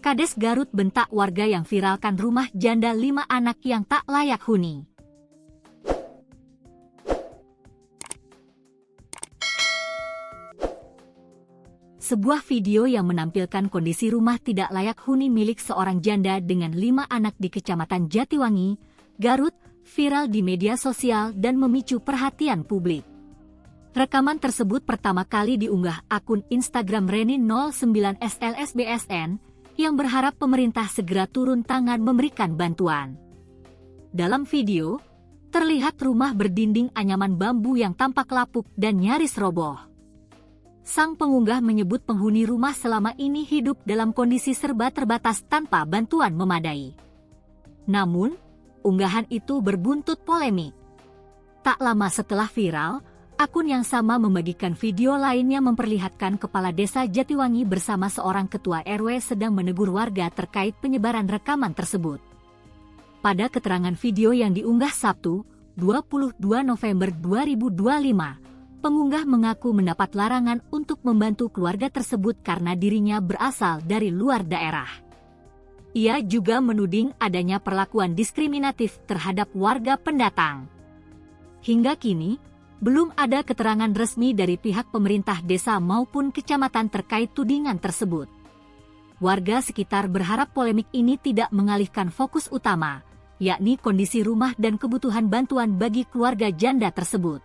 Kades Garut bentak warga yang viralkan rumah janda 5 anak yang tak layak huni. Sebuah video yang menampilkan kondisi rumah tidak layak huni milik seorang janda dengan 5 anak di Kecamatan Jatiwangi, Garut, viral di media sosial dan memicu perhatian publik. Rekaman tersebut pertama kali diunggah akun Instagram Reni09SLSBSN yang berharap pemerintah segera turun tangan memberikan bantuan. Dalam video, terlihat rumah berdinding anyaman bambu yang tampak lapuk dan nyaris roboh. Sang pengunggah menyebut penghuni rumah selama ini hidup dalam kondisi serba terbatas tanpa bantuan memadai. Namun, unggahan itu berbuntut polemik. Tak lama setelah viral, akun yang sama membagikan video lainnya memperlihatkan Kepala Desa Jatiwangi bersama seorang ketua RW sedang menegur warga terkait penyebaran rekaman tersebut. Pada keterangan video yang diunggah Sabtu, 22 November 2025, pengunggah mengaku mendapat larangan untuk membantu keluarga tersebut karena dirinya berasal dari luar daerah. Ia juga menuding adanya perlakuan diskriminatif terhadap warga pendatang. Hingga kini, belum ada keterangan resmi dari pihak pemerintah desa maupun kecamatan terkait tudingan tersebut. Warga sekitar berharap polemik ini tidak mengalihkan fokus utama, yakni kondisi rumah dan kebutuhan bantuan bagi keluarga janda tersebut.